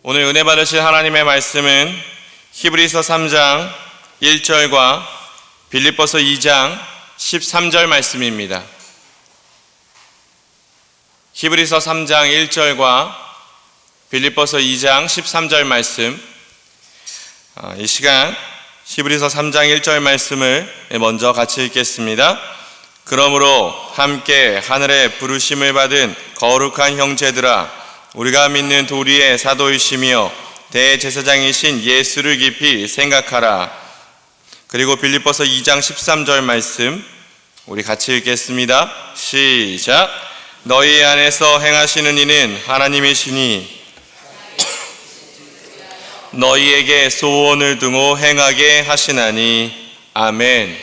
오늘 은혜 받으실 하나님의 말씀은 히브리서 3장 1절과 빌립보서 2장 13절 말씀입니다. 히브리서 3장 1절과 빌립보서 2장 13절 말씀, 이 시간 히브리서 3장 1절 말씀을 먼저 같이 읽겠습니다. 그러므로 함께 하늘에 부르심을 받은 거룩한 형제들아, 우리가 믿는 도리의 사도이시며 대제사장이신 예수를 깊이 생각하라. 그리고 빌립보서 2장 13절 말씀 우리 같이 읽겠습니다. 시작. 너희 안에서 행하시는 이는 하나님이시니 너희에게 소원을 두고 행하게 하시나니. 아멘.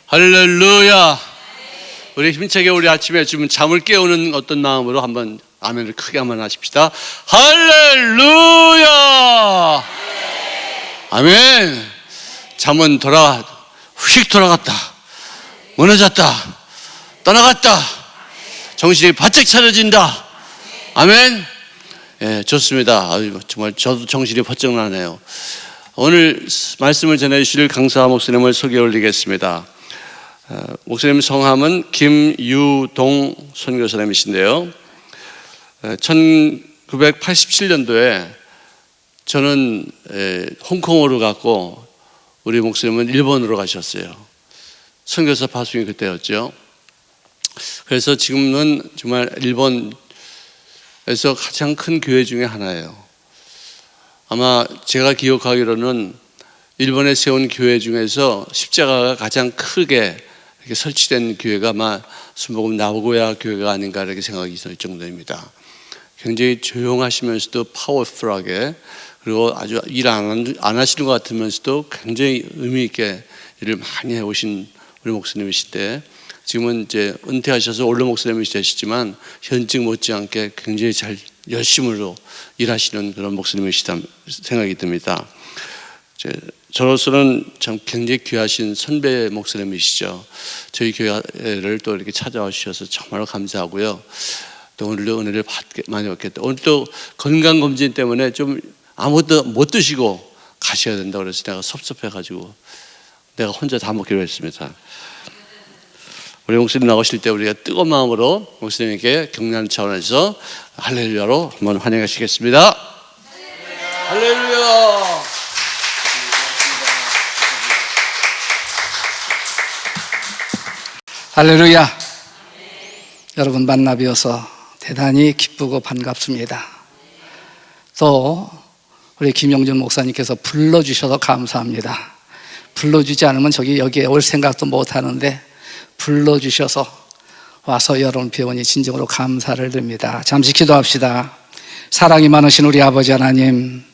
할렐루야. 우리 힘차게 우리 아침에 지금 잠을 깨우는 어떤 마음으로 한번 아멘을 크게 한번 하십시다. 할렐루야. 아멘. 잠은 휙 돌아갔다, 무너졌다, 떠나갔다, 정신이 바짝 차려진다. 아멘. 예, 좋습니다. 정말 저도 정신이 번쩍 나네요. 오늘 말씀을 전해주실 강사 목사님을 소개 올리겠습니다. 목사님 성함은 김유동 선교사님이신데요, 1987년도에 저는 홍콩으로 갔고 우리 목사님은 일본으로 가셨어요. 선교사 파송이 그때였죠. 그래서 지금은 정말 일본에서 가장 큰 교회 중에 하나예요. 아마 제가 기억하기로는 일본에 세운 교회 중에서 십자가가 가장 크게 이렇게 설치된 교회가 아마 순복음 나고야 교회가 아닌가 이렇게 생각이 들 정도입니다. 굉장히 조용하시면서도 파워풀하게, 그리고 아주 일 안 하시는 것 같으면서도 굉장히 의미 있게 일을 많이 해오신 우리 목사님이신데, 지금은 이제 은퇴하셔서 원로 목사님이 되시지만 현직 못지않게 굉장히 잘 열심으로 일하시는 그런 목사님이시다 생각이 듭니다. 저로서는 참 굉장히 귀하신 선배 목사님이시죠. 저희 교회를 또 이렇게 찾아와 주셔서 정말 감사하고요. 또 오늘도 은혜를 많이 받겠다. 오늘 또 건강검진 때문에 좀 아무것도 못 드시고 가셔야 된다고 그래서 내가 섭섭해가지고 내가 혼자 다 먹기로 했습니다. 우리 목사님 나오실 때 우리가 뜨거운 마음으로 목사님에게 격려하는 차원에서 할렐루야로 한번 환영하시겠습니다. 할렐루야. 할렐루야. 여러분 만나 뵈어서 대단히 기쁘고 반갑습니다. 또 우리 김영준 목사님께서 불러주셔서 감사합니다. 불러주지 않으면 여기에 올 생각도 못하는데 불러주셔서 와서 여러분 배우니 진정으로 감사를 드립니다. 잠시 기도합시다. 사랑이 많으신 우리 아버지 하나님,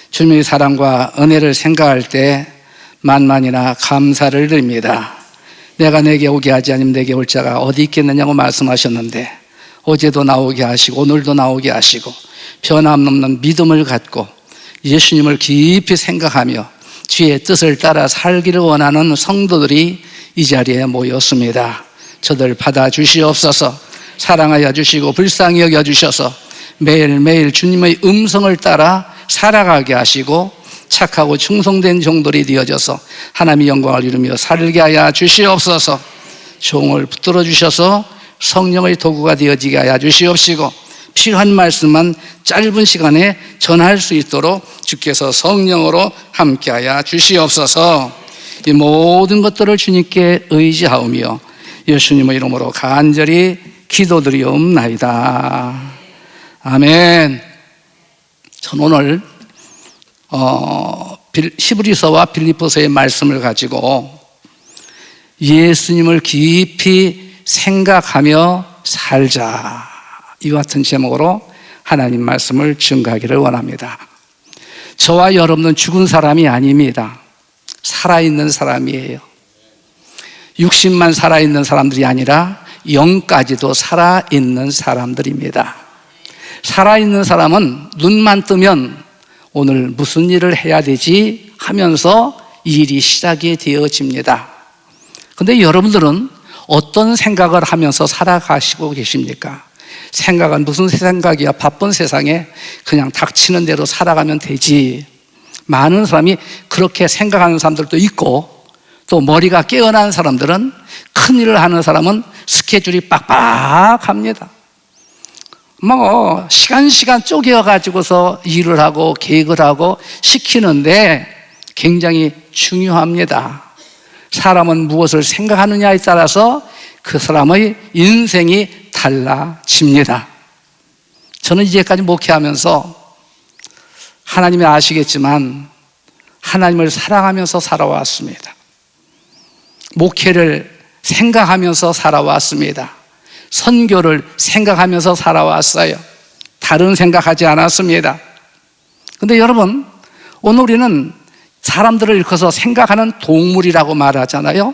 주님의 사랑과 은혜를 생각할 때 만만이나 감사를 드립니다. 내가 내게 오게 하지 않으면 내게 올 자가 어디 있겠느냐고 말씀하셨는데, 어제도 나오게 하시고 오늘도 나오게 하시고 변함없는 믿음을 갖고 예수님을 깊이 생각하며 주의 뜻을 따라 살기를 원하는 성도들이 이 자리에 모였습니다. 저들 받아주시옵소서. 사랑하여 주시고 불쌍히 여겨주셔서 매일매일 주님의 음성을 따라 살아가게 하시고 착하고 충성된 종들이 되어져서 하나님의 영광을 이루며 살게 하여 주시옵소서. 종을 붙들어 주셔서 성령의 도구가 되어지게 하여 주시옵시고, 필요한 말씀만 짧은 시간에 전할 수 있도록 주께서 성령으로 함께하여 주시옵소서. 이 모든 것들을 주님께 의지하오며 예수님의 이름으로 간절히 기도드리옵나이다. 아멘. 전 오늘 히브리서와 빌립보서의 말씀을 가지고 예수님을 깊이 생각하며 살자, 이와 같은 제목으로 하나님 말씀을 증거하기를 원합니다. 저와 여러분은 죽은 사람이 아닙니다. 살아있는 사람이에요. 육신만 살아있는 사람들이 아니라 영까지도 살아있는 사람들입니다. 살아있는 사람은 눈만 뜨면 오늘 무슨 일을 해야 되지 하면서 일이 시작이 되어집니다. 그런데 여러분들은 어떤 생각을 하면서 살아가시고 계십니까? 생각은 무슨 생각이야? 바쁜 세상에 그냥 닥치는 대로 살아가면 되지. 많은 사람이 그렇게 생각하는 사람들도 있고, 또 머리가 깨어난 사람들은, 큰일을 하는 사람은 스케줄이 빡빡합니다. 시간 쪼개어가지고서 일을 하고 계획을 하고 시키는데 굉장히 중요합니다. 사람은 무엇을 생각하느냐에 따라서 그 사람의 인생이 달라집니다. 저는 이제까지 목회하면서 하나님이 아시겠지만 하나님을 사랑하면서 살아왔습니다. 목회를 생각하면서 살아왔습니다. 선교를 생각하면서 살아왔어요. 다른 생각하지 않았습니다. 근데 여러분, 오늘 우리는 사람들을 일컬어서 생각하는 동물이라고 말하잖아요.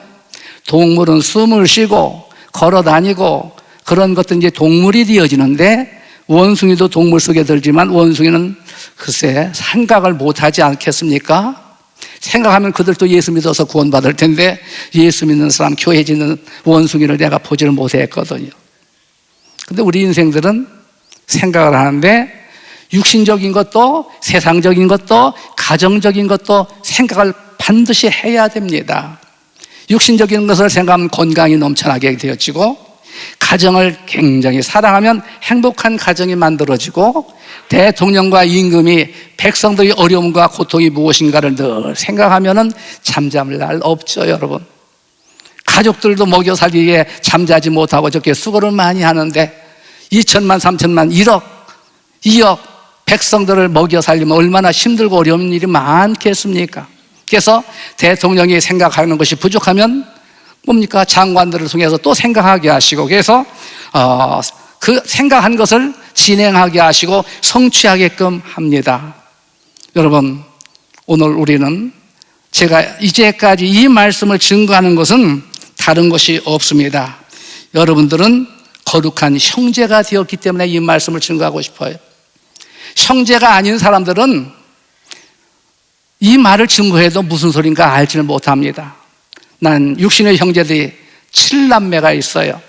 동물은 숨을 쉬고 걸어 다니고 그런 것도 이제 동물이 되어지는데, 원숭이도 동물 속에 들지만 원숭이는 글쎄 생각을 못하지 않겠습니까? 생각하면 그들도 예수 믿어서 구원받을 텐데, 예수 믿는 사람, 교회 짓는 원숭이를 내가 보지를 못했거든요. 근데 우리 인생들은 생각을 하는데, 육신적인 것도 세상적인 것도 가정적인 것도 생각을 반드시 해야 됩니다. 육신적인 것을 생각하면 건강이 넘쳐나게 되어지고, 가정을 굉장히 사랑하면 행복한 가정이 만들어지고, 대통령과 임금이 백성들의 어려움과 고통이 무엇인가를 늘 생각하면 잠잠을 날 없죠, 여러분. 가족들도 먹여 살기에 잠자지 못하고 저렇게 수고를 많이 하는데 2천만, 3천만, 1억, 2억 백성들을 먹여 살리면 얼마나 힘들고 어려운 일이 많겠습니까? 그래서 대통령이 생각하는 것이 부족하면 뭡니까? 장관들을 통해서 또 생각하게 하시고, 그래서 그 생각한 것을 진행하게 하시고 성취하게끔 합니다. 여러분, 오늘 우리는 제가 이제까지 이 말씀을 증거하는 것은 다른 것이 없습니다. 여러분들은 거룩한 형제가 되었기 때문에 이 말씀을 증거하고 싶어요. 형제가 아닌 사람들은 이 말을 증거해도 무슨 소린가 알지는 못합니다. 난 육신의 형제들이 7남매가 있어요.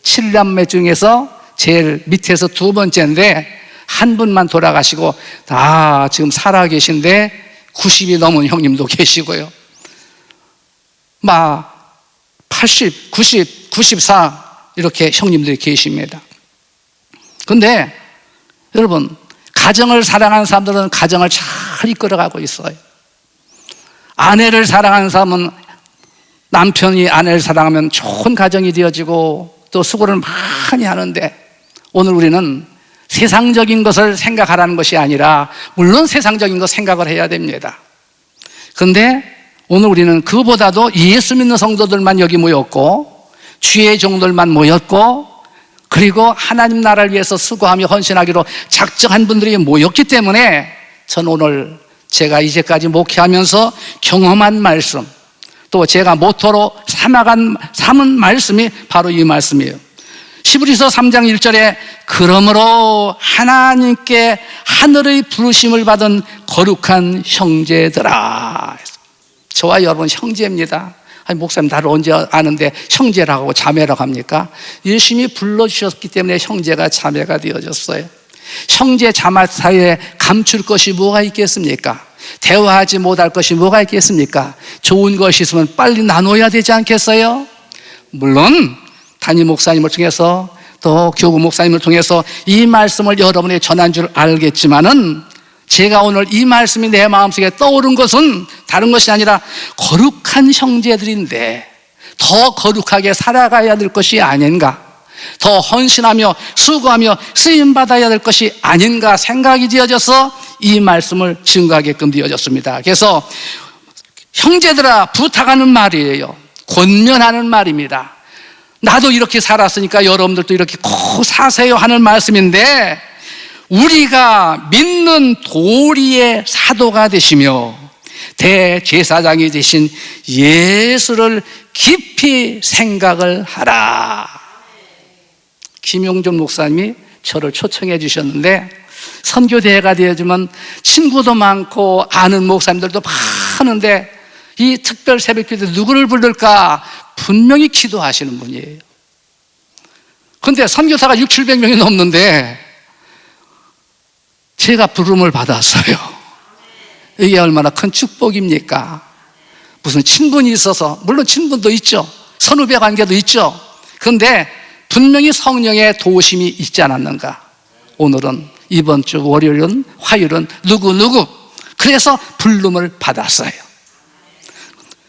7남매 중에서 제일 밑에서 두 번째인데 한 분만 돌아가시고 다 지금 살아 계신데 90이 넘은 형님도 계시고요. 80, 90, 94 이렇게 형님들이 계십니다. 근데 여러분, 가정을 사랑하는 사람들은 가정을 잘 이끌어가고 있어요. 아내를 사랑하는 사람은 남편이 아내를 사랑하면 좋은 가정이 되어지고 또 수고를 많이 하는데, 오늘 우리는 세상적인 것을 생각하라는 것이 아니라, 물론 세상적인 것 생각을 해야 됩니다. 그런데 오늘 우리는 그보다도 예수 믿는 성도들만 여기 모였고, 주의 종들만 모였고, 그리고 하나님 나라를 위해서 수고하며 헌신하기로 작정한 분들이 모였기 때문에, 전 오늘 제가 이제까지 목회하면서 경험한 말씀, 또 제가 모토로 삼은 말씀이 바로 이 말씀이에요. 히브리서 3장 1절에 그러므로 하나님께 하늘의 부르심을 받은 거룩한 형제들아. 저와 여러분 형제입니다. 아니, 목사님 나를 언제 아는데 형제라고 하고 자매라고 합니까? 예수님이 불러주셨기 때문에 형제가 자매가 되어졌어요. 형제 자매 사이에 감출 것이 뭐가 있겠습니까? 대화하지 못할 것이 뭐가 있겠습니까? 좋은 것이 있으면 빨리 나눠야 되지 않겠어요? 물론 담임 목사님을 통해서 또 교구 목사님을 통해서 이 말씀을 여러분에게 전한 줄 알겠지만은, 제가 오늘 이 말씀이 내 마음속에 떠오른 것은 다른 것이 아니라 거룩한 형제들인데 더 거룩하게 살아가야 될 것이 아닌가, 더 헌신하며 수고하며 쓰임받아야 될 것이 아닌가 생각이 되어져서 이 말씀을 증거하게끔 되어졌습니다. 그래서 형제들아 부탁하는 말이에요. 권면하는 말입니다. 나도 이렇게 살았으니까 여러분들도 이렇게 꼭 사세요 하는 말씀인데, 우리가 믿는 도리의 사도가 되시며 대제사장이 되신 예수를 깊이 생각을 하라. 김용준 목사님이 저를 초청해 주셨는데, 선교대회가 되어지면 친구도 많고 아는 목사님들도 많은데 이 특별 새벽기도 누구를 부를까 분명히 기도하시는 분이에요. 근데 선교사가 600~700명이 넘는데 제가 부름을 받았어요. 이게 얼마나 큰 축복입니까? 무슨 친분이 있어서, 물론 친분도 있죠. 선후배 관계도 있죠. 그런데 분명히 성령의 도우심이 있지 않았는가. 오늘은, 이번 주 월요일은, 화요일은 누구 그래서 부름을 받았어요.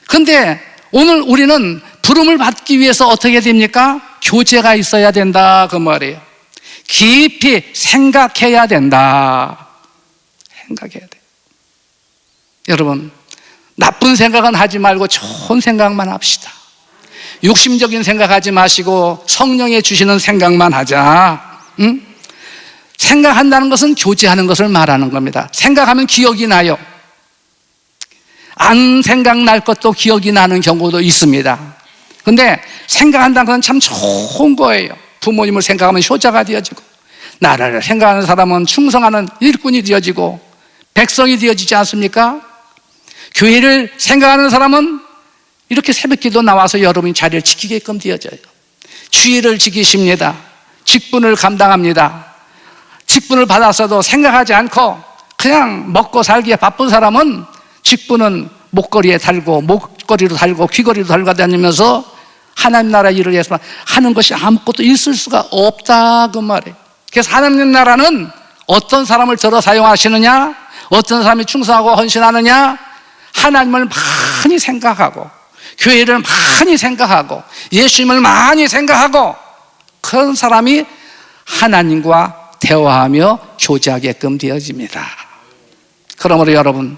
근데 오늘 우리는 부름을 받기 위해서 어떻게 됩니까? 교제가 있어야 된다, 그 말이에요. 깊이 생각해야 된다. 생각해야 돼. 여러분, 나쁜 생각은 하지 말고 좋은 생각만 합시다. 욕심적인 생각하지 마시고 성령의 주시는 생각만 하자. 응? 생각한다는 것은 교제하는 것을 말하는 겁니다. 생각하면 기억이 나요. 안 생각날 것도 기억이 나는 경우도 있습니다. 근데 생각한다는 건 참 좋은 거예요. 부모님을 생각하면 효자가 되어지고, 나라를 생각하는 사람은 충성하는 일꾼이 되어지고, 백성이 되어지지 않습니까? 교회를 생각하는 사람은 이렇게 새벽기도 나와서 여러분이 자리를 지키게끔 되어져요. 주의를 지키십니다. 직분을 감당합니다. 직분을 받았어도 생각하지 않고 그냥 먹고 살기에 바쁜 사람은 직분은 목걸이에 달고, 목걸이로 달고, 귀걸이로 달고 다니면서 하나님 나라 일을 위해서 하는 것이 아무것도 있을 수가 없다, 그 말이에요. 그래서 하나님 나라는 어떤 사람을 들어 사용하시느냐, 어떤 사람이 충성하고 헌신하느냐, 하나님을 많이 생각하고, 교회를 많이 생각하고, 예수님을 많이 생각하고, 그런 사람이 하나님과 대화하며 교제하게끔 되어집니다. 그러므로 여러분,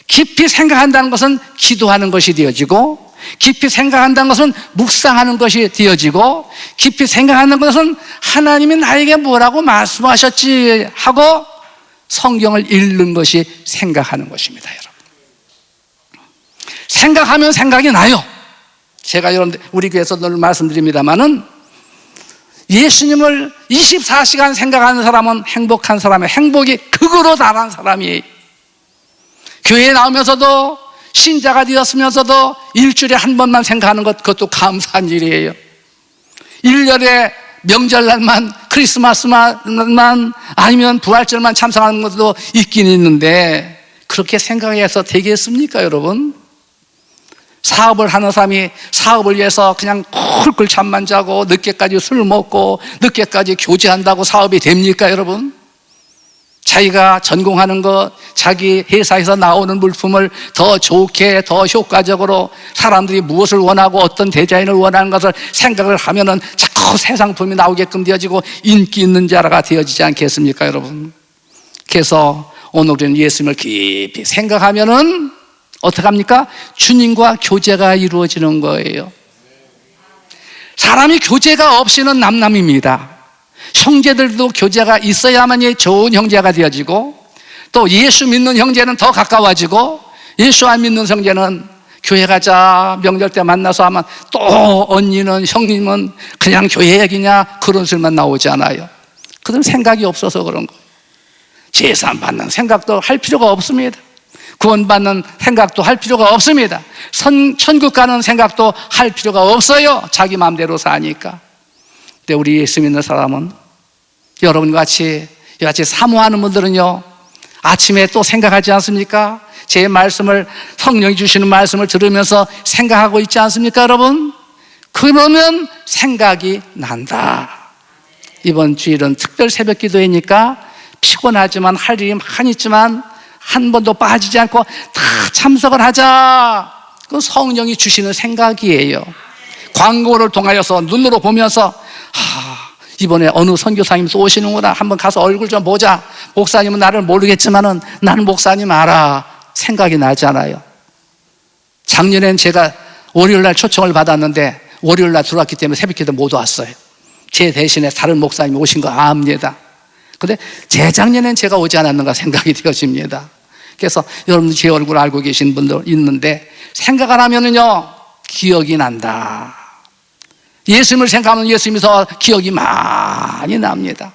깊이 생각한다는 것은 기도하는 것이 되어지고, 깊이 생각한다는 것은 묵상하는 것이 되어지고, 깊이 생각하는 것은 하나님이 나에게 뭐라고 말씀하셨지 하고 성경을 읽는 것이 생각하는 것입니다. 여러분, 생각하면 생각이 나요. 제가 여러분 우리 교회에서 늘 말씀드립니다마는, 예수님을 24시간 생각하는 사람은 행복한 사람이에요. 행복이 극으로 달한 사람이에요. 교회에 나오면서도, 신자가 되었으면서도 일주일에 한 번만 생각하는 것, 그것도 감사한 일이에요. 1년에 명절날만, 크리스마스만, 아니면 부활절만 참석하는 것도 있긴 있는데, 그렇게 생각해서 되겠습니까, 여러분? 사업을 하는 사람이 사업을 위해서 그냥 쿨쿨 잠만 자고 늦게까지 술 먹고 늦게까지 교제한다고 사업이 됩니까, 여러분? 자기가 전공하는 것, 자기 회사에서 나오는 물품을 더 좋게, 더 효과적으로, 사람들이 무엇을 원하고 어떤 디자인을 원하는 것을 생각을 하면은 자꾸 새 상품이 나오게끔 되어지고 인기 있는 자라가 되어지지 않겠습니까, 여러분? 그래서 오늘 우리는 예수님을 깊이 생각하면은 어떻게 합니까? 주님과 교제가 이루어지는 거예요. 사람이 교제가 없이는 남남입니다. 형제들도 교제가 있어야만이 좋은 형제가 되어지고, 또 예수 믿는 형제는 더 가까워지고, 예수 안 믿는 형제는 교회 가자, 명절 때 만나서 하면 또 언니는, 형님은 그냥 교회 얘기냐, 그런 소리만 나오지 않아요. 그들은 생각이 없어서 그런 거예요. 제사 받는 생각도 할 필요가 없습니다. 구원받는 생각도 할 필요가 없습니다. 천국 가는 생각도 할 필요가 없어요. 자기 마음대로 사니까. 근데 우리 예수 믿는 사람은, 여러분과 같이 사모하는 분들은요, 아침에 또 생각하지 않습니까? 제 말씀을, 성령이 주시는 말씀을 들으면서 생각하고 있지 않습니까, 여러분? 그러면 생각이 난다. 이번 주일은 특별 새벽 기도회니까 피곤하지만 할 일이 많이 있지만 한 번도 빠지지 않고 다 참석을 하자. 그 성령이 주시는 생각이에요. 광고를 통하여서 눈으로 보면서, 이번에 어느 선교사님 또 오시는구나, 한번 가서 얼굴 좀 보자. 목사님은 나를 모르겠지만은 나는 목사님 알아. 생각이 나잖아요. 작년엔 제가 월요일날 초청을 받았는데 월요일날 들어왔기 때문에 새벽기도 못 왔어요. 제 대신에 다른 목사님이 오신 거 압니다. 근데 재작년엔 제가 오지 않았는가 생각이 되어집니다. 그래서 여러분들 제 얼굴 알고 계신 분들 있는데, 생각을 하면은요, 기억이 난다. 예수님을 생각하면 예수님이 더 기억이 많이 납니다.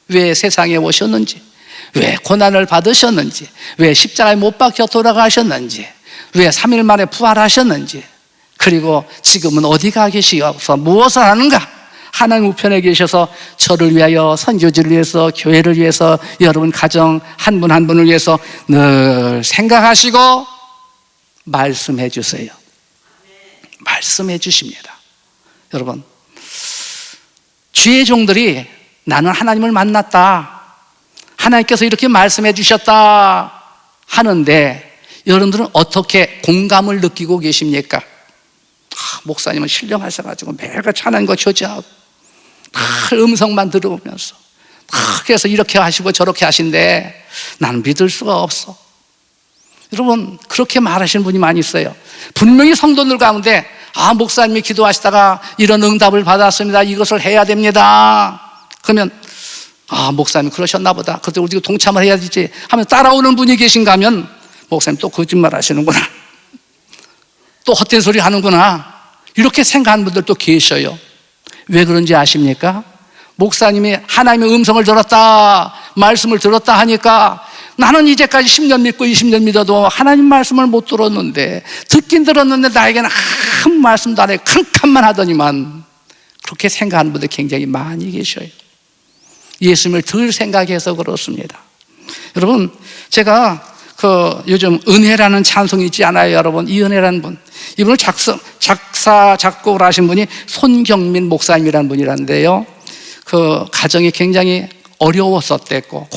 왜 세상에 오셨는지, 왜 고난을 받으셨는지, 왜 십자가에 못 박혀 돌아가셨는지, 왜 3일 만에 부활하셨는지, 그리고 지금은 어디 가 계시어서 무엇을 하는가, 하나님 우편에 계셔서 저를 위하여, 선교지를 위해서, 교회를 위해서, 여러분 가정 한 분 한 분을 위해서 늘 생각하시고 말씀해 주세요. 말씀해 주십니다. 여러분, 주의 종들이 나는 하나님을 만났다, 하나님께서 이렇게 말씀해 주셨다 하는데 여러분들은 어떻게 공감을 느끼고 계십니까? 목사님은 신령하셔가지고 매일같이 하나님과 교제하고 음성만 들어오면서 그래서 이렇게 하시고 저렇게 하신데 나는 믿을 수가 없어. 여러분, 그렇게 말하시는 분이 많이 있어요. 분명히 성도들 가운데 목사님이 기도하시다가 이런 응답을 받았습니다, 이것을 해야 됩니다. 그러면 목사님 그러셨나 보다, 그때 우리가 동참을 해야 되지 하면 따라오는 분이 계신가 하면 목사님 또 거짓말 하시는구나, 또 헛된 소리 하는구나, 이렇게 생각하는 분들도 계셔요. 왜 그런지 아십니까? 목사님이 하나님의 음성을 들었다, 말씀을 들었다 하니까 나는 이제까지 10년 믿고 20년 믿어도 하나님 말씀을 못 들었는데, 듣긴 들었는데 나에게는 아무 말씀도 안 해 캄캄만 하더니만, 그렇게 생각하는 분들 굉장히 많이 계셔요. 예수님을 덜 생각해서 그렇습니다. 여러분, 제가 요즘 은혜라는 찬송이 있지 않아요, 여러분? 이 은혜라는 분, 이분을 작사 작곡을 하신 분이 손경민 목사님이라는 분이란데요, 가정이 굉장히 어려웠었댔고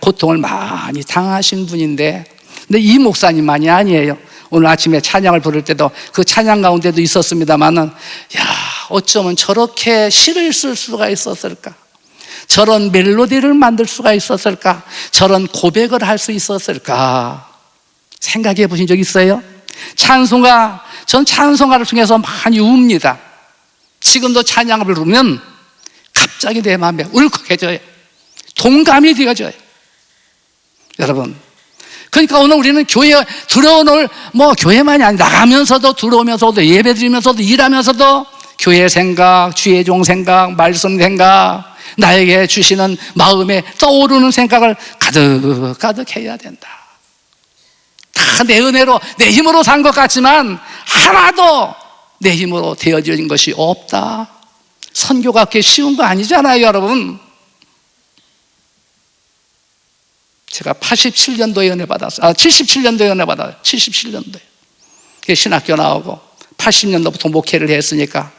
고통을 많이 당하신 분인데, 근데 이 목사님만이 아니에요. 오늘 아침에 찬양을 부를 때도 그 찬양 가운데도 있었습니다만은, 어쩌면 저렇게 시를 쓸 수가 있었을까, 저런 멜로디를 만들 수가 있었을까, 저런 고백을 할 수 있었을까 생각해 보신 적 있어요? 전 찬송가를 통해서 많이 웁니다. 지금도 찬양을 부르면 갑자기 내 마음에 울컥해져요. 동감이 되어져요. 여러분, 그러니까 오늘 우리는 교회에 들어오는, 교회만이 아니라 나가면서도, 들어오면서도, 예배 드리면서도, 일하면서도 교회 생각, 주의 종 생각, 말씀 생각, 나에게 주시는 마음에 떠오르는 생각을 가득 해야 된다. 다 내 은혜로, 내 힘으로 산 것 같지만 하나도 내 힘으로 되어진 것이 없다. 선교가 그렇게 쉬운 거 아니잖아요, 여러분. 제가 87년도에 은혜 받았어요. 77년도에 은혜 받았어요. 77년도에. 신학교 나오고 80년도부터 목회를 했으니까,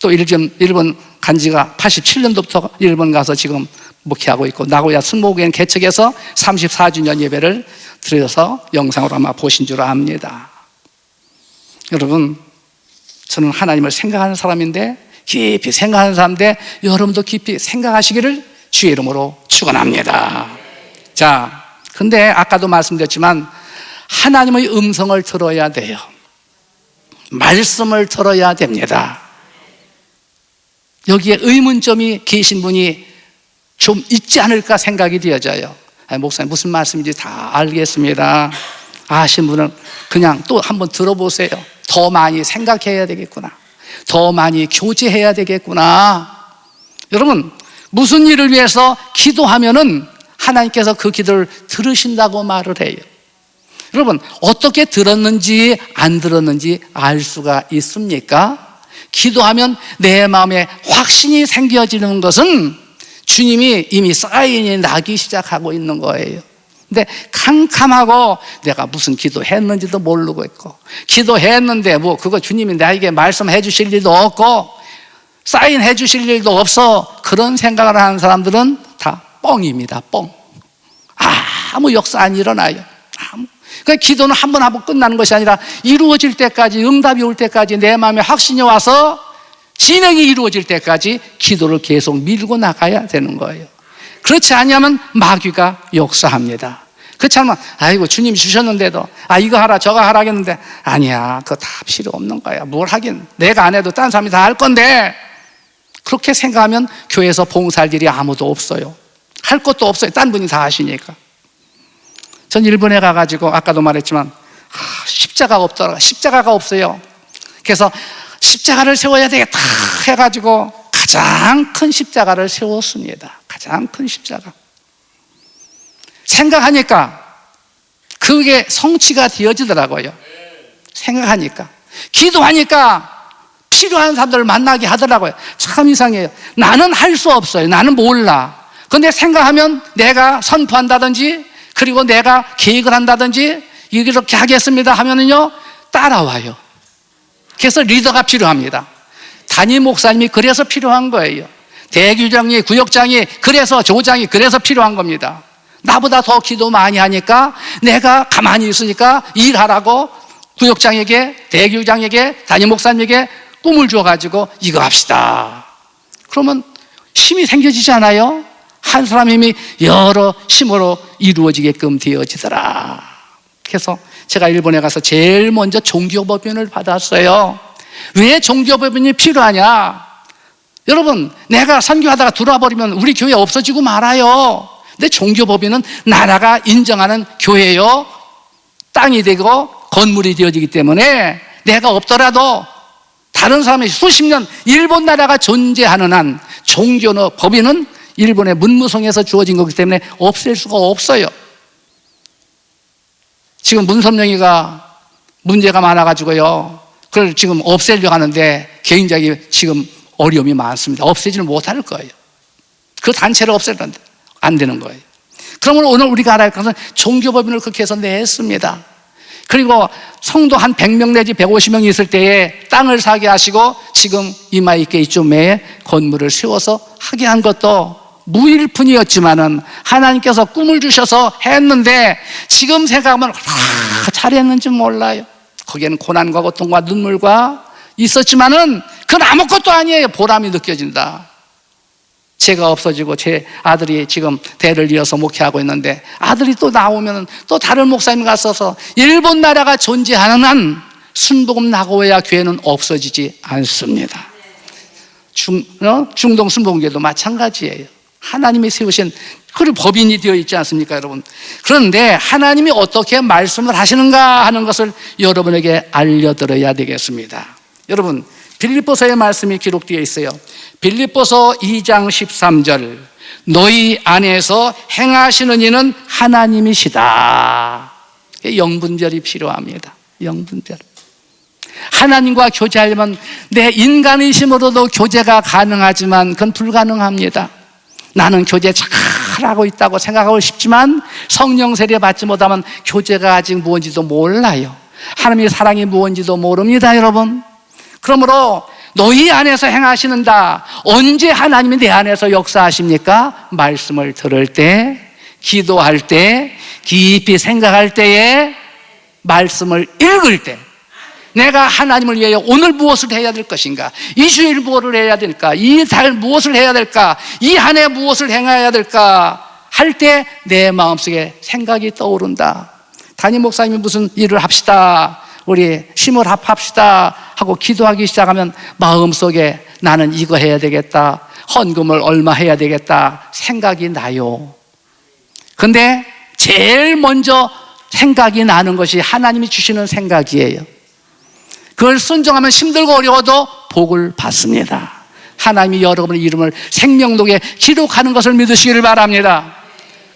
또 일본 간 지가 87년도부터 일본 가서 지금 목회하고 있고, 나고야 승모교회 개척해서 34주년 예배를 드려서 영상으로 아마 보신 줄 압니다. 여러분, 저는 하나님을 생각하는 사람인데, 깊이 생각하는 사람인데, 여러분도 깊이 생각하시기를 주의 이름으로 축원합니다. 자, 근데 아까도 말씀드렸지만 하나님의 음성을 들어야 돼요. 말씀을 들어야 됩니다. 여기에 의문점이 계신 분이 좀 있지 않을까 생각이 되어져요. 목사님 무슨 말씀인지 다 알겠습니다. 아신 분은 그냥 또 한번 들어보세요. 더 많이 생각해야 되겠구나, 더 많이 교제해야 되겠구나. 여러분, 무슨 일을 위해서 기도하면은 하나님께서 그 기도를 들으신다고 말을 해요. 여러분, 어떻게 들었는지 안 들었는지 알 수가 있습니까? 기도하면 내 마음에 확신이 생겨지는 것은 주님이 이미 사인이 나기 시작하고 있는 거예요. 근데 캄캄하고 내가 무슨 기도했는지도 모르고 있고, 기도했는데 그거 주님이 나에게 말씀해 주실 일도 없고 사인해 주실 일도 없어, 그런 생각을 하는 사람들은 다 뻥입니다. 뻥. 아무 역사 안 일어나요. 그러니까 기도는 한 번 끝나는 것이 아니라 이루어질 때까지, 응답이 올 때까지, 내 마음에 확신이 와서 진행이 이루어질 때까지 기도를 계속 밀고 나가야 되는 거예요. 그렇지 않으면 마귀가 역사합니다. 그렇지 않으면 아이고 주님이 주셨는데도 이거 하라 저거 하라 하겠는데, 아니야, 그거 다 필요 없는 거야. 뭘 하긴, 내가 안 해도 딴 사람이 다 할 건데. 그렇게 생각하면 교회에서 봉사할 일이 아무도 없어요. 할 것도 없어요. 딴 분이 다 하시니까. 전 일본에 가가지고 아까도 말했지만 십자가가 없더라고요. 십자가가 없어요. 그래서 십자가를 세워야 되겠다 해가지고 가장 큰 십자가를 세웠습니다. 가장 큰 십자가. 생각하니까 그게 성취가 되어지더라고요. 생각하니까. 기도하니까 필요한 사람들을 만나게 하더라고요. 참 이상해요. 나는 할 수 없어요. 나는 몰라. 근데 생각하면 내가 선포한다든지 그리고 내가 계획을 한다든지 이렇게 하겠습니다 하면은요 따라와요. 그래서 리더가 필요합니다. 담임 목사님이 그래서 필요한 거예요. 대교장이, 구역장이, 그래서 조장이 그래서 필요한 겁니다. 나보다 더 기도 많이 하니까 내가 가만히 있으니까 일하라고 구역장에게, 대교장에게, 담임 목사님에게 꿈을 줘가지고 이거 합시다. 그러면 힘이 생겨지잖아요. 한 사람 힘이 여러 힘으로 이루어지게끔 되어지더라. 그래서 제가 일본에 가서 제일 먼저 종교법인을 받았어요. 왜 종교법인이 필요하냐? 여러분, 내가 선교하다가 들어와버리면 우리 교회 없어지고 말아요. 근데 종교법인은 나라가 인정하는 교회요, 땅이 되고 건물이 되어지기 때문에 내가 없더라도 다른 사람이 수십 년 일본 나라가 존재하는 한 종교 법인은 일본의 문무성에서 주어진 거기 때문에 없앨 수가 없어요. 지금 문선명이가 문제가 많아가지고요, 그걸 지금 없애려고 하는데 굉장히 지금 어려움이 많습니다. 없애지는 못할 거예요. 그 단체를 없애려는데 안 되는 거예요. 그러면 오늘 우리가 알아야 할 것은 종교법인을 그렇게 해서 냈습니다. 그리고 성도 한 100명 내지 150명이 있을 때에 땅을 사게 하시고 지금 이마이께 이쯤에 건물을 세워서 하게 한 것도 무일푼이었지만은 하나님께서 꿈을 주셔서 했는데 지금 생각하면 잘했는지 몰라요. 거기에는 고난과 고통과 눈물과 있었지만은 그건 아무것도 아니에요. 보람이 느껴진다. 제가 없어지고 제 아들이 지금 대를 이어서 목회하고 있는데 아들이 또 나오면 또 다른 목사님 가서서 일본 나라가 존재하는 한 순복음 나고야 교회는 없어지지 않습니다. 중동 순복음교회도 마찬가지예요. 하나님이 세우신 그리고 법인이 되어 있지 않습니까, 여러분? 그런데 하나님이 어떻게 말씀을 하시는가 하는 것을 여러분에게 알려드려야 되겠습니다. 여러분, 빌립보서의 말씀이 기록되어 있어요. 빌립보서 2장 13절, 너희 안에서 행하시는 이는 하나님이시다. 영분별이 필요합니다. 영분별. 하나님과 교제하려면 내 인간의심으로도 교제가 가능하지만 그건 불가능합니다. 나는 교제 잘하고 있다고 생각하고 싶지만 성령 세례 받지 못하면 교제가 아직 무엇인지도 몰라요. 하나님의 사랑이 무엇인지도 모릅니다, 여러분. 그러므로 너희 안에서 행하시는다. 언제 하나님이 내 안에서 역사하십니까? 말씀을 들을 때, 기도할 때, 깊이 생각할 때에, 말씀을 읽을 때, 내가 하나님을 위하여 오늘 무엇을 해야 될 것인가? 이 주일 무엇을 해야 될까? 이 달 무엇을 해야 될까? 이 한 해 무엇을 행해야 될까? 할 때 내 마음속에 생각이 떠오른다. 담임 목사님이 무슨 일을 합시다, 우리 힘을 합합시다 하고 기도하기 시작하면 마음속에 나는 이거 해야 되겠다, 헌금을 얼마 해야 되겠다 생각이 나요. 근데 제일 먼저 생각이 나는 것이 하나님이 주시는 생각이에요. 그걸 순종하면 힘들고 어려워도 복을 받습니다. 하나님이 여러분의 이름을 생명록에 기록하는 것을 믿으시기를 바랍니다.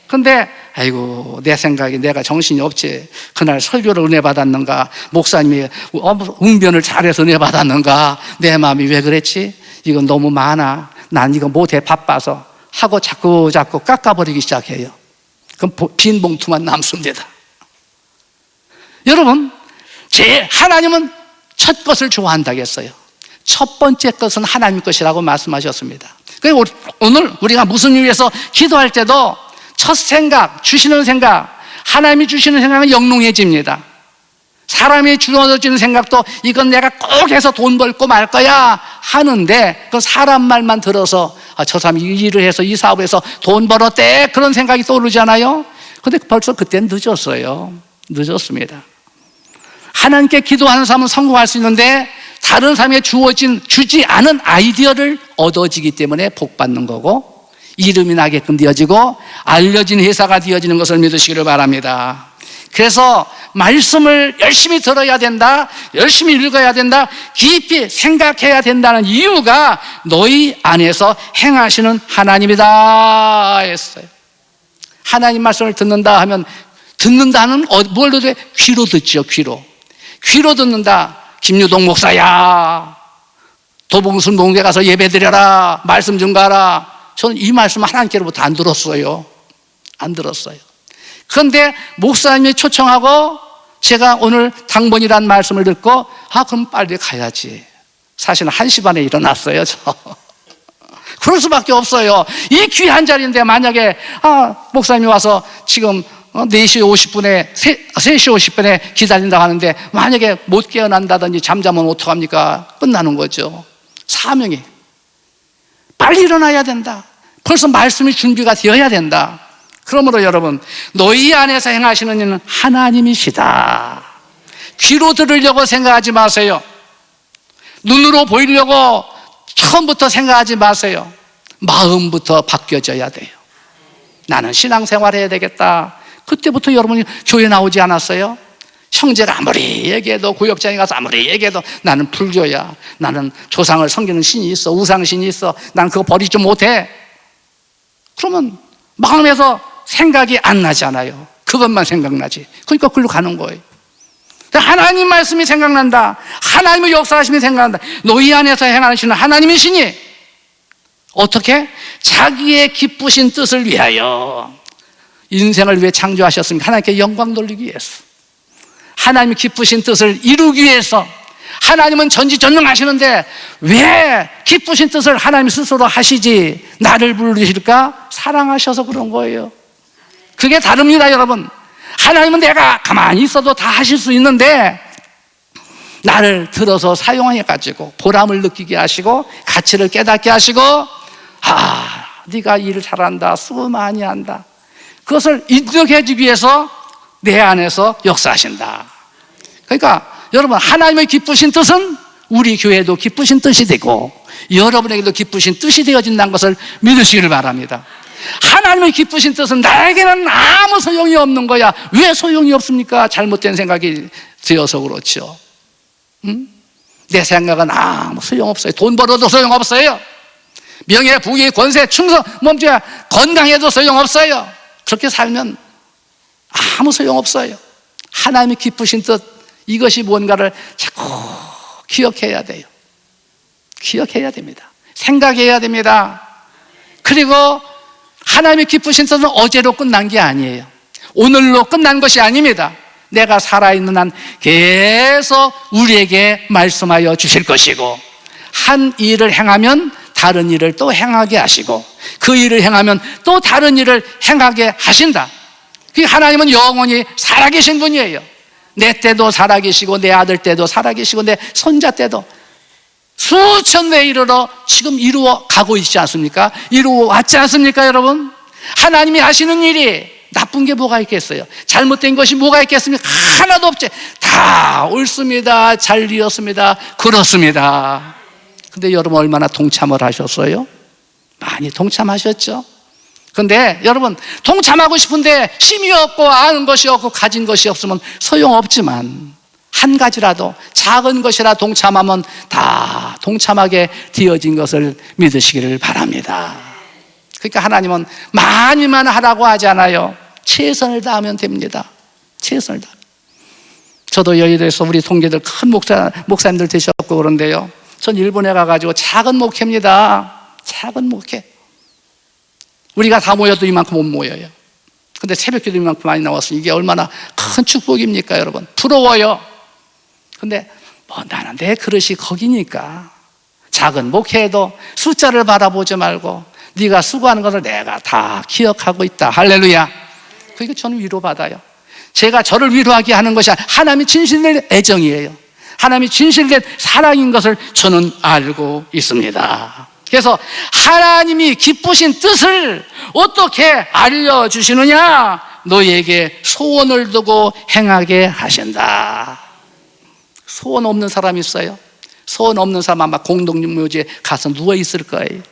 근데 아이고, 내 생각에 내가 정신이 없지, 그날 설교를 은혜 받았는가, 목사님이 웅변을 잘해서 은혜 받았는가, 내 마음이 왜 그랬지? 이건 너무 많아, 난 이거 못해 바빠서 하고 자꾸 깎아버리기 시작해요. 그럼 빈 봉투만 남습니다. 여러분, 하나님은 첫 것을 좋아한다겠어요. 첫 번째 것은 하나님 것이라고 말씀하셨습니다. 그러니까 오늘 우리가 무슨 이유에서 기도할 때도 첫 생각, 주시는 생각, 하나님이 주시는 생각은 영롱해집니다. 사람이 주어지는 생각도 이건 내가 꼭 해서 돈 벌고 말 거야 하는데 그 사람 말만 들어서 저 사람이 이 일을 해서 이 사업을 해서 돈 벌었대, 그런 생각이 떠오르잖아요. 근데 벌써 그때는 늦었어요. 늦었습니다. 하나님께 기도하는 사람은 성공할 수 있는데 다른 사람에게 주지 않은 아이디어를 얻어지기 때문에 복 받는 거고 이름이 나게끔 되어지고 알려진 회사가 되어지는 것을 믿으시기를 바랍니다. 그래서 말씀을 열심히 들어야 된다, 열심히 읽어야 된다, 깊이 생각해야 된다는 이유가 너희 안에서 행하시는 하나님이다 했어요. 하나님 말씀을 듣는다 하면 듣는다는 뭘로 돼? 귀로 듣죠. 귀로 듣는다. 김유동 목사야, 도봉순 농계 가서 예배드려라, 말씀 좀 가라. 저는 이 말씀 하나님께로부터 안 들었어요. 안 들었어요. 그런데 목사님이 초청하고 제가 오늘 당번이란 말씀을 듣고 그럼 빨리 가야지. 사실은 1시 반에 일어났어요, 저. 그럴 수밖에 없어요. 이 귀한 자리인데 만약에 목사님이 와서 지금 4시 50분에 3시 50분에 기다린다고 하는데 만약에 못 깨어난다든지 잠자면 어떡합니까? 끝나는 거죠. 사명이 빨리 일어나야 된다. 벌써 말씀이 준비가 되어야 된다. 그러므로 여러분, 너희 안에서 행하시는 이는 하나님이시다. 귀로 들으려고 생각하지 마세요. 눈으로 보이려고 처음부터 생각하지 마세요. 마음부터 바뀌어져야 돼요. 나는 신앙생활 해야 되겠다. 그때부터 여러분이 교회 나오지 않았어요? 형제가 아무리 얘기해도, 구역장에 가서 아무리 얘기해도 나는 불교야, 나는 조상을 섬기는 신이 있어, 우상신이 있어, 난 그거 버리지 못해. 그러면 마음에서 생각이 안 나잖아요. 그것만 생각나지. 그러니까 글로 가는 거예요. 하나님 말씀이 생각난다. 하나님의 역사하심이 생각난다. 너희 안에서 행하시는 하나님이시니 어떻게? 자기의 기쁘신 뜻을 위하여. 인생을 왜 창조하셨습니까? 하나님께 영광 돌리기 위해서. 하나님이 기쁘신 뜻을 이루기 위해서. 하나님은 전지전능하시는데 왜 기쁘신 뜻을 하나님 스스로 하시지 나를 부르실까? 사랑하셔서 그런 거예요. 그게 다릅니다, 여러분. 하나님은 내가 가만히 있어도 다 하실 수 있는데 나를 들어서 사용해가지고 보람을 느끼게 하시고 가치를 깨닫게 하시고 네가 일을 잘한다, 수고 많이 한다, 그것을 인정해주기 위해서 내 안에서 역사하신다. 그러니까 여러분, 하나님의 기쁘신 뜻은 우리 교회도 기쁘신 뜻이 되고 여러분에게도 기쁘신 뜻이 되어진다는 것을 믿으시기를 바랍니다. 하나님의 기쁘신 뜻은 나에게는 아무 소용이 없는 거야. 왜 소용이 없습니까? 잘못된 생각이 되어서 그렇죠. 내 생각은 아무 소용없어요. 돈 벌어도 소용없어요. 명예, 부귀, 권세, 충성, 몸뚱아 건강해도 소용없어요. 그렇게 살면 아무 소용없어요. 하나님의 기쁘신 뜻, 이것이 뭔가를 자꾸 기억해야 돼요. 기억해야 됩니다. 생각해야 됩니다. 그리고 하나님의 기쁘신 뜻은 어제로 끝난 게 아니에요. 오늘로 끝난 것이 아닙니다. 내가 살아있는 한 계속 우리에게 말씀하여 주실 것이고, 한 일을 행하면 다른 일을 또 행하게 하시고, 그 일을 행하면 또 다른 일을 행하게 하신다. 그 하나님은 영원히 살아계신 분이에요. 내 때도 살아계시고 내 아들 때도 살아계시고 내 손자 때도 수천 대 이르러 지금 이루어 가고 있지 않습니까? 이루어 왔지 않습니까, 여러분? 하나님이 하시는 일이 나쁜 게 뭐가 있겠어요? 잘못된 것이 뭐가 있겠습니까? 하나도 없지. 다 옳습니다. 잘 이었습니다. 그렇습니다. 근데 여러분 얼마나 동참을 하셨어요? 많이 동참하셨죠? 근데 여러분, 동참하고 싶은데 힘이 없고 아는 것이 없고 가진 것이 없으면 소용없지만 한 가지라도 작은 것이라 동참하면 다 동참하게 되어진 것을 믿으시기를 바랍니다. 그러니까 하나님은 많이만 하라고 하지 않아요. 최선을 다하면 됩니다. 최선을 다하면. 저도 여의도에서 우리 동기들 큰 목사님들 되셨고 그런데요, 전 일본에 가가지고 작은 목회입니다. 작은 목회. 우리가 다 모여도 이만큼 못 모여요. 근데 새벽기도 이만큼 많이 나왔으니 이게 얼마나 큰 축복입니까, 여러분? 부러워요. 근데 나는 내 그릇이 거기니까 작은 목회에도 숫자를 바라보지 말고 네가 수고하는 것을 내가 다 기억하고 있다. 할렐루야. 그러니까 저는 위로받아요. 제가 저를 위로하게 하는 것이 하나님이 진실된 애정이에요. 하나님이 진실된 사랑인 것을 저는 알고 있습니다. 그래서 하나님이 기쁘신 뜻을 어떻게 알려주시느냐? 너희에게 소원을 두고 행하게 하신다. 소원 없는 사람이 있어요? 소원 없는 사람 아마 공동묘지에 가서 누워있을 거예요.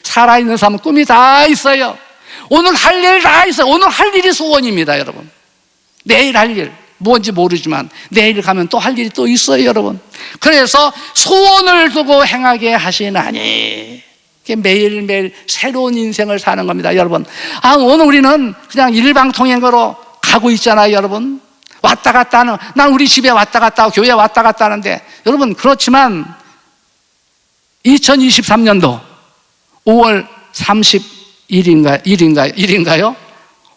살아있는 사람은 꿈이 다 있어요. 오늘 할 일 다 있어요. 오늘 할 일이 소원입니다, 여러분. 내일 할 일 뭔지 모르지만 내일 가면 또 할 일이 또 있어요, 여러분. 그래서 소원을 두고 행하게 하시나니, 매일매일 새로운 인생을 사는 겁니다, 여러분. 오늘 우리는 그냥 일방통행으로 가고 있잖아요, 여러분. 왔다 갔다 하는, 난 우리 집에 왔다 갔다 하고 교회 왔다 갔다 하는데, 여러분, 그렇지만 2023년도 5월 31일인가요?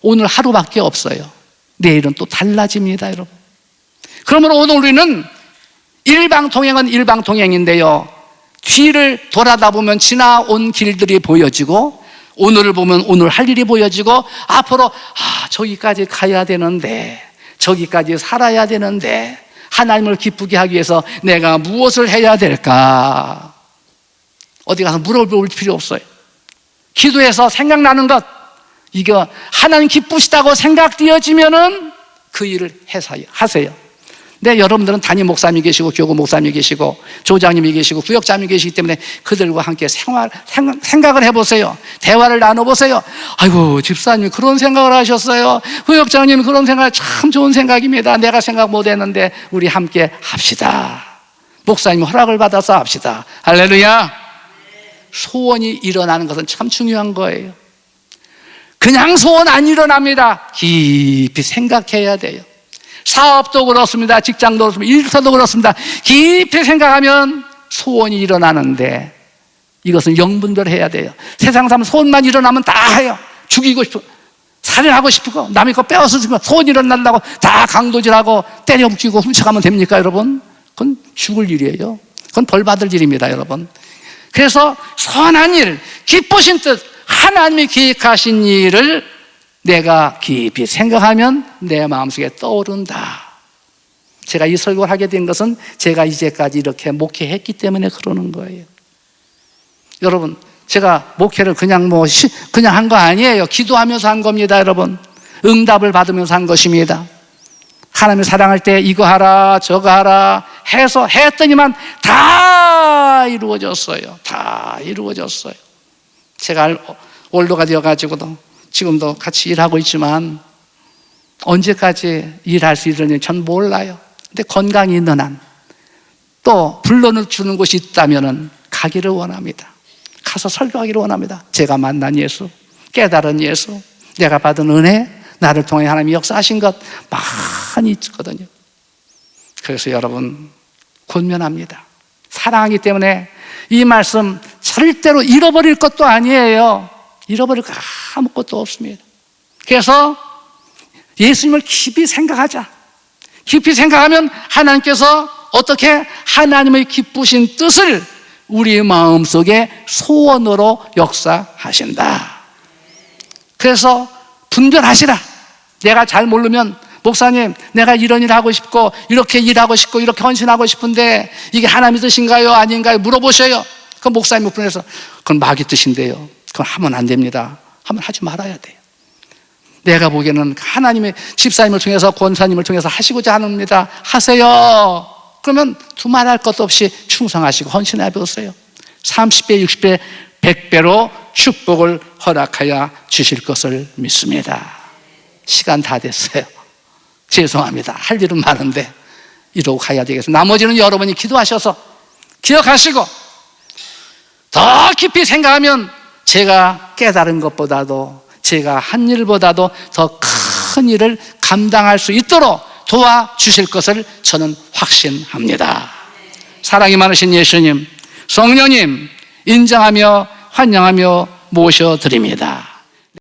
오늘 하루밖에 없어요. 내일은 또 달라집니다, 여러분. 그러므로 오늘 우리는 일방통행은 일방통행인데요, 뒤를 돌아다 보면 지나온 길들이 보여지고, 오늘을 보면 오늘 할 일이 보여지고, 앞으로 저기까지 가야 되는데, 저기까지 살아야 되는데, 하나님을 기쁘게 하기 위해서 내가 무엇을 해야 될까? 어디 가서 물어볼 필요 없어요. 기도해서 생각나는 것, 이거 하나님 기쁘시다고 생각되어지면은 그 일을 하세요. 네, 여러분들은 담임 목사님이 계시고 교구 목사님이 계시고 조장님이 계시고 구역장님이 계시기 때문에 그들과 함께 생각을 해보세요. 대화를 나눠보세요. 아이고, 집사님이 그런 생각을 하셨어요. 구역장님이 그런 생각, 참 좋은 생각입니다. 내가 생각 못했는데 우리 함께 합시다. 목사님 허락을 받아서 합시다. 할렐루야. 소원이 일어나는 것은 참 중요한 거예요. 그냥 소원 안 일어납니다. 깊이 생각해야 돼요. 사업도 그렇습니다. 직장도 그렇습니다. 일터도 그렇습니다. 깊이 생각하면 소원이 일어나는데, 이것은 영분별 해야 돼요. 세상 사람 소원만 일어나면 다 해요. 죽이고 싶고, 살인하고 싶고, 남의 거 빼앗아 주고, 소원 일어난다고 다 강도질하고 때려 붙이고 훔쳐가면 됩니까, 여러분? 그건 죽을 일이에요. 그건 벌 받을 일입니다, 여러분. 그래서 선한 일, 기쁘신 뜻, 하나님이 기획하신 일을 내가 깊이 생각하면 내 마음속에 떠오른다. 제가 이 설교를 하게 된 것은 제가 이제까지 이렇게 목회했기 때문에 그러는 거예요. 여러분, 제가 목회를 그냥 한 거 아니에요. 기도하면서 한 겁니다, 여러분. 응답을 받으면서 한 것입니다. 하나님을 사랑할 때 이거 하라 저거 하라 해서 했더니만 다 이루어졌어요. 다 이루어졌어요. 제가 올드가 되어가지고도 지금도 같이 일하고 있지만 언제까지 일할 수 있는지 전 몰라요. 근데 건강이 있는 한, 또 불러주는 곳이 있다면 가기를 원합니다. 가서 설교하기를 원합니다. 제가 만난 예수, 깨달은 예수, 내가 받은 은혜, 나를 통해 하나님이 역사하신 것 많이 있거든요. 그래서 여러분, 권면합니다. 사랑하기 때문에 이 말씀 절대로 잃어버릴 것도 아니에요. 잃어버릴 거 아무것도 없습니다. 그래서 예수님을 깊이 생각하자. 깊이 생각하면 하나님께서 어떻게 하나님의 기쁘신 뜻을 우리 마음속에 소원으로 역사하신다. 그래서 분별하시라. 내가 잘 모르면, 목사님, 내가 이런 일 하고 싶고 이렇게 일하고 싶고 이렇게 헌신하고 싶은데 이게 하나님의 뜻인가요? 아닌가요? 물어보셔요. 그럼 목사님 분에서 그건 마귀 뜻인데요, 그건 하면 안 됩니다. 하면 하지 말아야 돼요. 내가 보기에는 하나님의 집사님을 통해서, 권사님을 통해서 하시고자 합니다. 하세요. 그러면 두말할 것도 없이 충성하시고 헌신해 보세요. 30배, 60배, 100배로 축복을 허락하여 주실 것을 믿습니다. 시간 다 됐어요. 죄송합니다. 할 일은 많은데 이러고 가야 되겠습니다. 나머지는 여러분이 기도하셔서 기억하시고 더 깊이 생각하면 제가 깨달은 것보다도, 제가 한 일보다도 더 큰 일을 감당할 수 있도록 도와주실 것을 저는 확신합니다. 사랑이 많으신 예수님, 성령님 인정하며 환영하며 모셔드립니다.